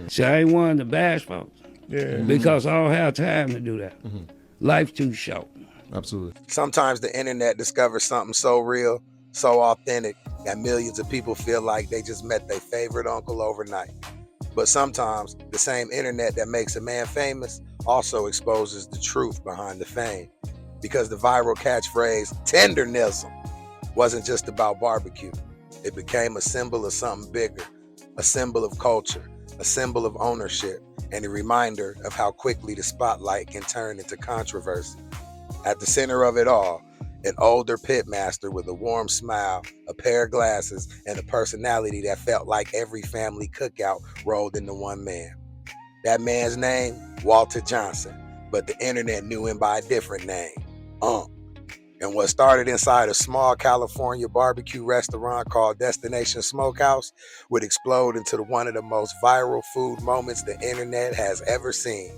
See, I ain't one to bash folks. Yeah. Because I don't have time to do that. Life's too short. Absolutely. Sometimes the internet discovers something so real, so authentic, that millions of people feel like they just met their favorite uncle overnight. But sometimes the same internet that makes a man famous also exposes the truth behind the fame. Because the viral catchphrase, Tendernism, wasn't just about barbecue. It became a symbol of something bigger, a symbol of culture, a symbol of ownership, and a reminder of how quickly the spotlight can turn into controversy. At the center of it all, an older pitmaster with a warm smile, a pair of glasses, and a personality that felt like every family cookout rolled into one man. That man's name, Walter Johnson, but the internet knew him by a different name, Unc. And what started inside a small California barbecue restaurant called Destination Smokehouse would explode into one of the most viral food moments the internet has ever seen.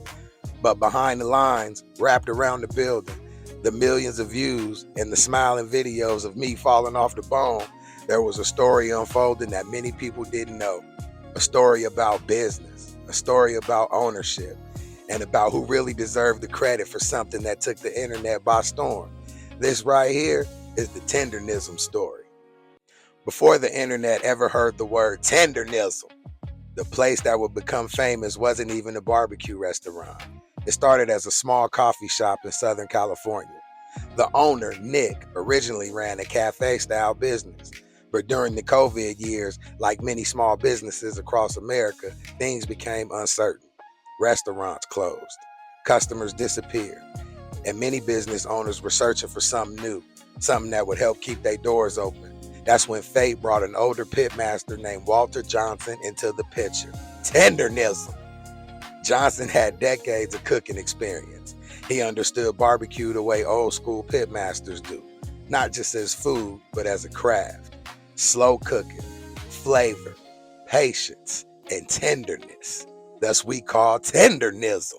But behind the lines, wrapped around the building, the millions of views and the smiling videos of me falling off the bone, there was a story unfolding that many people didn't know. A story about business, a story about ownership, and about who really deserved the credit for something that took the internet by storm. This right here is the Tendernism story. Before the internet ever heard the word Tendernism, the place that would become famous wasn't even a barbecue restaurant. It started as a small coffee shop in Southern California. The owner, Nick, originally ran a cafe-style business. But during the COVID years, like many small businesses across America, things became uncertain. Restaurants closed. Customers disappeared. And many business owners were searching for something new, something that would help keep their doors open. That's when fate brought an older pitmaster named Walter Johnson into the picture. Tendernism. Johnson had decades of cooking experience. He understood barbecue the way old school pitmasters do, not just as food, but as a craft. Slow cooking, flavor, patience, and tenderness. Thus we call Tendernism.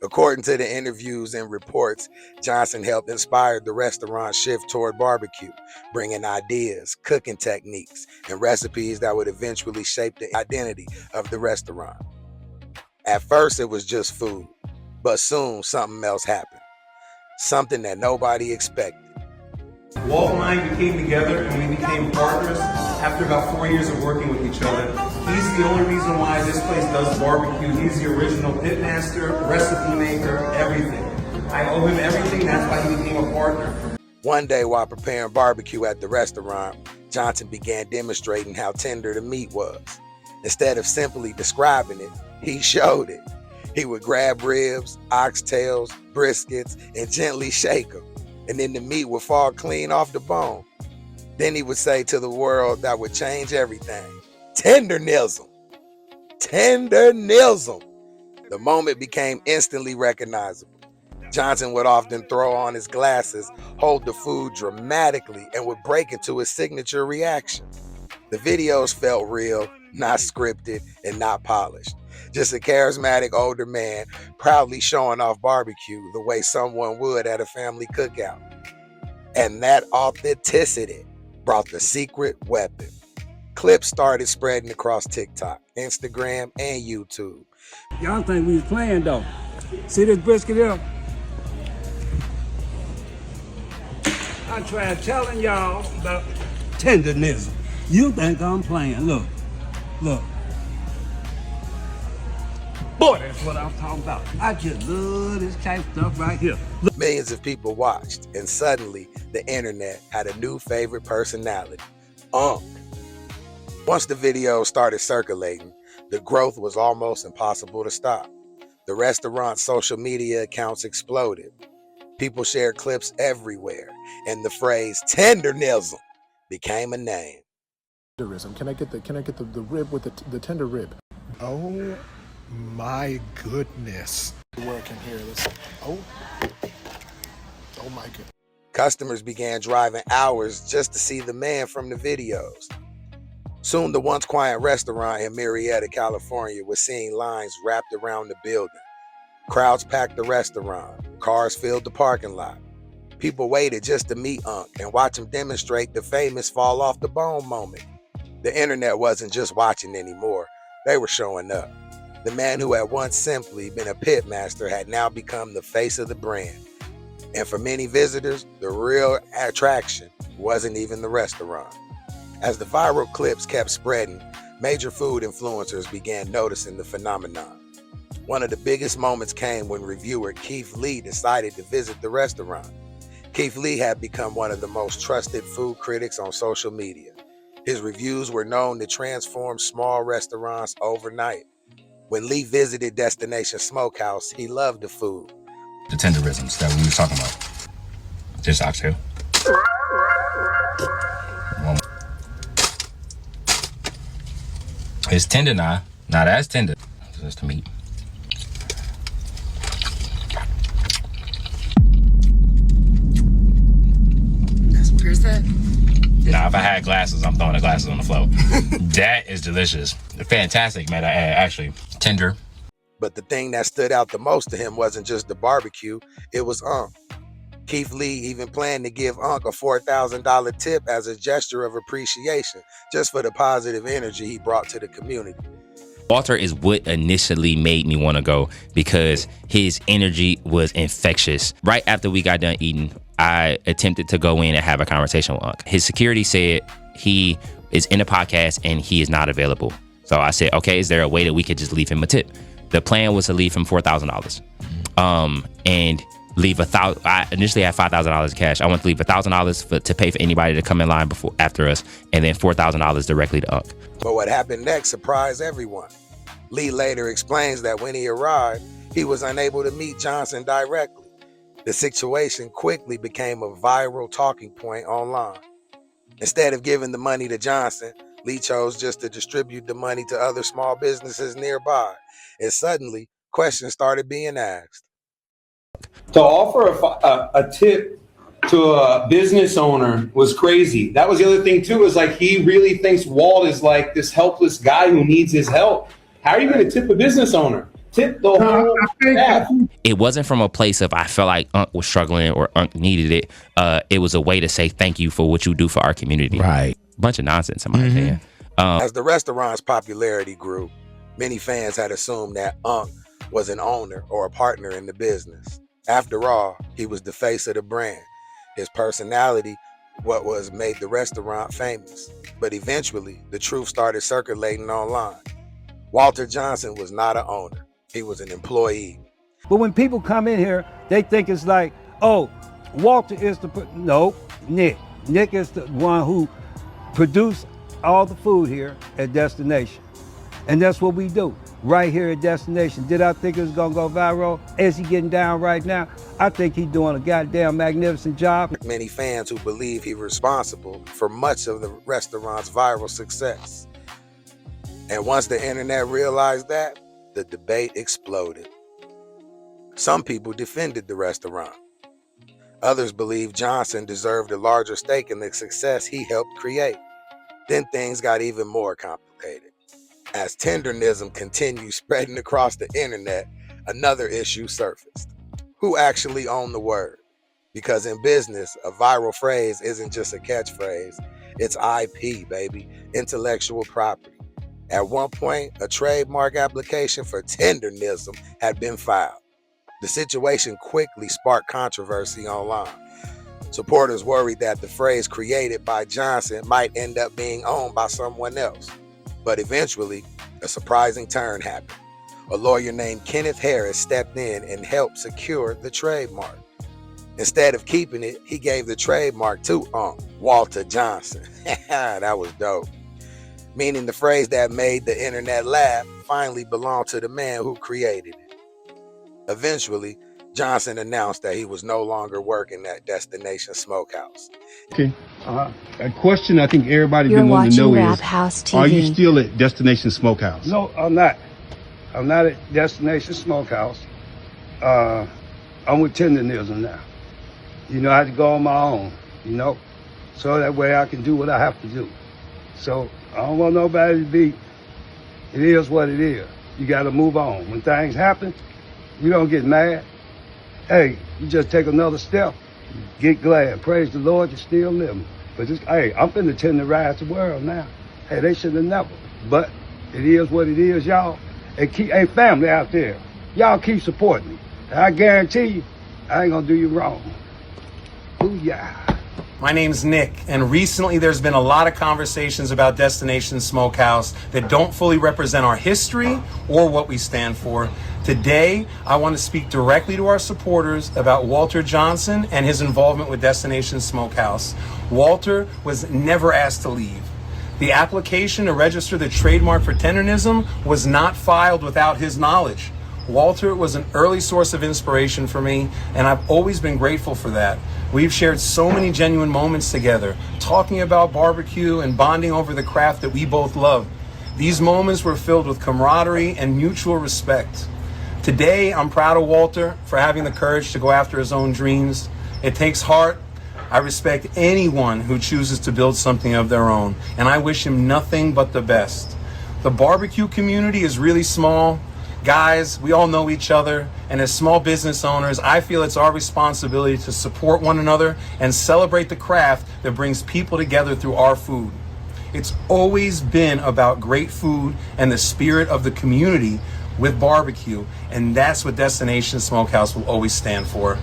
According to the interviews and reports, Johnson helped inspire the restaurant shift toward barbecue, bringing ideas, cooking techniques, and recipes that would eventually shape the identity of the restaurant. At first, it was just food, but soon something else happened. Something that nobody expected. Walt and I became together and we became partners after about 4 years of working with each other. He's the only reason why this place does barbecue. He's the original pitmaster, recipe maker, everything. I owe him everything, that's why he became a partner. One day while preparing barbecue at the restaurant, Johnson began demonstrating how tender the meat was. Instead of simply describing it, he showed it. He would grab ribs, oxtails, briskets, and gently shake them. And then the meat would fall clean off the bone. Then he would say to the world that would change everything, Tendernism. Tendernism. The moment became instantly recognizable. Johnson would often throw on his glasses, hold the food dramatically, and would break into his signature reaction. The videos felt real, not scripted, and not polished. Just a charismatic older man proudly showing off barbecue the way someone would at a family cookout. And that authenticity brought the secret weapon. Clips started spreading across TikTok, Instagram, and YouTube. Y'all think we was playing though. See this brisket here? I tried telling y'all about Tendernism. You think I'm playing. Look. Boy, that's what I'm talking about. I just love this type of stuff right here. Look. Millions of people watched, and suddenly the internet had a new favorite personality, Unc. Once the videos started circulating, the growth was almost impossible to stop. The restaurant's social media accounts exploded. People shared clips everywhere, and the phrase Tendernism became a name. Tenderism. Can I get the rib with the tender rib? Oh my goodness. Work in here. Oh my goodness. Customers began driving hours just to see the man from the videos. Soon the once quiet restaurant in Marietta, California was seeing lines wrapped around the building. Crowds packed the restaurant. Cars filled the parking lot. People waited just to meet Unc and watch him demonstrate the famous fall off the bone moment. The internet wasn't just watching anymore. They were showing up. The man who had once simply been a pit master had now become the face of the brand. And for many visitors, the real attraction wasn't even the restaurant. As the viral clips kept spreading, major food influencers began noticing the phenomenon. One of the biggest moments came when reviewer Keith Lee decided to visit the restaurant. Keith Lee had become one of the most trusted food critics on social media. His reviews were known to transform small restaurants overnight. When Lee visited Destination Smokehouse, he loved the food. The tenderisms that we were talking about. This oxtail. It's tender now, not as tender. Just the meat. Where's that? Now, if I had glasses, I'm throwing the glasses on the floor. That is delicious. Fantastic, man. Actually, tender. But the thing that stood out the most to him wasn't just the barbecue, it was Unc. Keith Lee even planned to give Unc a $4,000 tip as a gesture of appreciation, just for the positive energy he brought to the community. Walter is what initially made me want to go because his energy was infectious. Right after we got done eating, I attempted to go in and have a conversation with Unc. His security said he is in a podcast and he is not available. So I said, okay, is there a way that we could just leave him a tip? The plan was to leave him $4,000 and leave $1,000. I initially had $5,000 cash. I want to leave $1,000 to pay for anybody to come in line after us, and then $4,000 directly to Unc. But what happened next surprised everyone. Lee later explains that when he arrived, he was unable to meet Johnson directly. The situation quickly became a viral talking point online. Instead of giving the money to Johnson, Lee chose just to distribute the money to other small businesses nearby. And suddenly, questions started being asked. To offer a tip to a business owner was crazy. That was the other thing too, is like he really thinks Walt is like this helpless guy who needs his help. How are you going to tip a business owner? Tip the whole staff. It wasn't from a place of I felt like Unc was struggling or Unc needed it. It was a way to say thank you for what you do for our community. Right. Bunch of nonsense in my opinion. As the restaurant's popularity grew, many fans had assumed that Unc was an owner or a partner in the business. After all, he was the face of the brand. His personality, what was made the restaurant famous. But eventually, the truth started circulating online. Walter Johnson was not an owner. He was an employee. But when people come in here, they think it's like, oh, Walter is no, Nick. Nick is the one who produced all the food here at Destination. And that's what we do right here at Destination. Did I think it was gonna go viral? Is he getting down right now? I think he's doing a goddamn magnificent job. Many fans who believe he's responsible for much of the restaurant's viral success. And once the internet realized that, the debate exploded. Some people defended the restaurant. Others believed Johnson deserved a larger stake in the success he helped create. Then things got even more complicated. As tendernism continued spreading across the internet, another issue surfaced. Who actually owned the word? Because in business, a viral phrase isn't just a catchphrase. It's IP, baby, intellectual property. At one point, a trademark application for tendernism had been filed. The situation quickly sparked controversy online. Supporters worried that the phrase created by Johnson might end up being owned by someone else. But eventually, a surprising turn happened. A lawyer named Kenneth Harris stepped in and helped secure the trademark. Instead of keeping it, he gave the trademark to Walter Johnson. That was dope. Meaning the phrase that made the internet laugh finally belonged to the man who created it. Eventually, Johnson announced that he was no longer working at Destination Smokehouse. Okay. A question I think everybody You're been wanting to know watching is, Rap House TV. are you still at Destination Smokehouse? No, I'm not. I'm not at Destination Smokehouse. I'm with Tendernism now. You know, I had to go on my own, you know, so that way I can do what I have to do. So I don't want nobody to be, it is what it is. You got to move on. When things happen, you don't get mad. Hey, you just take another step. Get glad. Praise the Lord, you're still living. But just, hey, I'm finna tenderize the world now. Hey, they should have never. But It is what it is, y'all. And keep, hey, family out there, y'all keep supporting me. And I guarantee you, I ain't gonna do you wrong. Booyah. My name's Nick, and recently there's been a lot of conversations about Destination Smokehouse that don't fully represent our history or what we stand for. Today, I want to speak directly to our supporters about Walter Johnson and his involvement with Destination Smokehouse. Walter was never asked to leave. The application to register the trademark for Tendernism was not filed without his knowledge. Walter was an early source of inspiration for me, and I've always been grateful for that. We've shared so many genuine moments together, talking about barbecue and bonding over the craft that we both love. These moments were filled with camaraderie and mutual respect. Today, I'm proud of Walter for having the courage to go after his own dreams. It takes heart. I respect anyone who chooses to build something of their own, and I wish him nothing but the best. The barbecue community is really small. Guys, we all know each other, and as small business owners, I feel it's our responsibility to support one another and celebrate the craft that brings people together through our food. It's always been about great food and the spirit of the community with barbecue, and that's what Destination Smokehouse will always stand for.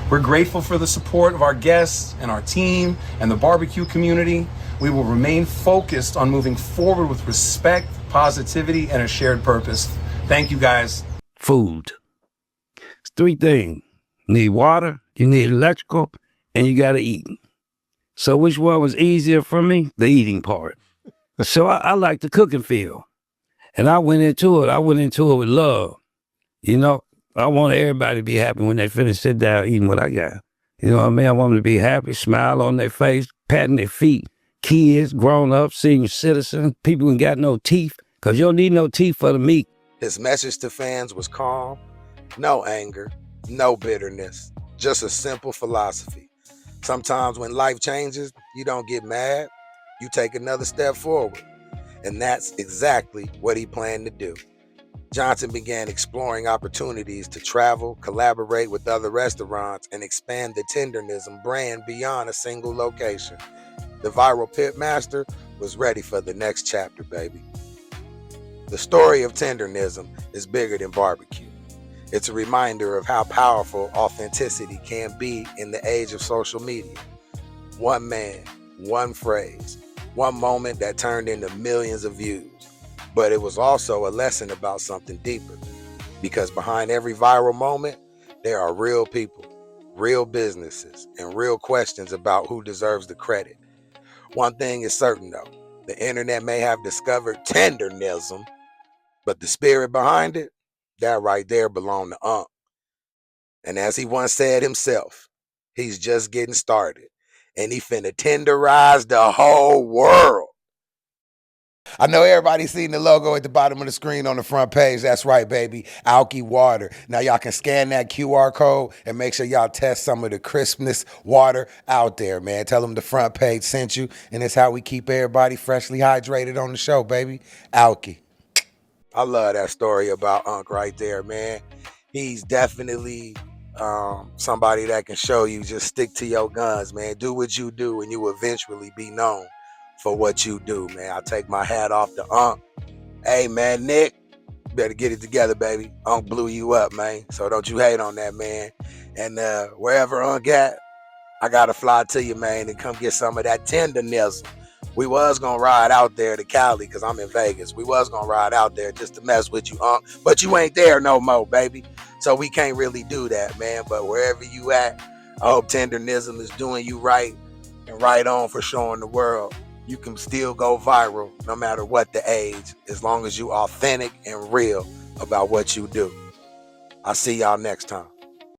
We're grateful for the support of our guests and our team and the barbecue community. We will remain focused on moving forward with respect, positivity, and a shared purpose. Thank you, guys. Food. It's three things. You need water, you need electrical, and you got to eat. So which one was easier for me? The eating part. So I like the cooking field. And I went into it with love. You know, I want everybody to be happy when they finish sit down eating what I got. You know what I mean? I want them to be happy, smile on their face, patting their feet. Kids, grown-ups, senior citizens, people who got no teeth, because you don't need no teeth for the meat. His message to fans was calm, no anger, no bitterness, just a simple philosophy. Sometimes when life changes, you don't get mad, you take another step forward. And that's exactly what he planned to do. Johnson began exploring opportunities to travel, collaborate with other restaurants, and expand the Tendernism brand beyond a single location. The viral pitmaster was ready for the next chapter, baby. The story of Tendernism is bigger than barbecue. It's a reminder of how powerful authenticity can be in the age of social media. One man, one phrase, one moment that turned into millions of views. But it was also a lesson about something deeper. Because behind every viral moment, there are real people, real businesses, and real questions about who deserves the credit. One thing is certain though, the internet may have discovered Tendernism, but the spirit behind it, that right there belonged to Unc. And as he once said himself, he's just getting started. And he finna tenderize the whole world. I know everybody's seen the logo at the bottom of the screen on the front page. That's right, baby. Alky Water. Now y'all can scan that QR code and make sure y'all test some of the crispness water out there, man. Tell them the front page sent you, and it's how we keep everybody freshly hydrated on the show, baby. Alky. I love that story about Unc right there, man. He's definitely somebody that can show you just stick to your guns, man. Do what you do, and you will eventually be known for what you do, man. I take my hat off to Unc. Hey, man, Nick, better get it together, baby. Unc blew you up, man. So don't you hate on that, man. And wherever Unc at, I got to fly to you, man, and come get some of that Tendernism. We was going to ride out there to Cali because I'm in Vegas. We was going to ride out there just to mess with you, Unc. But you ain't there no more, baby. So we can't really do that, man. But wherever you at, I hope Tendernism is doing you right and right on for showing the world you can still go viral no matter what the age, as long as you authentic and real about what you do. I'll see y'all next time.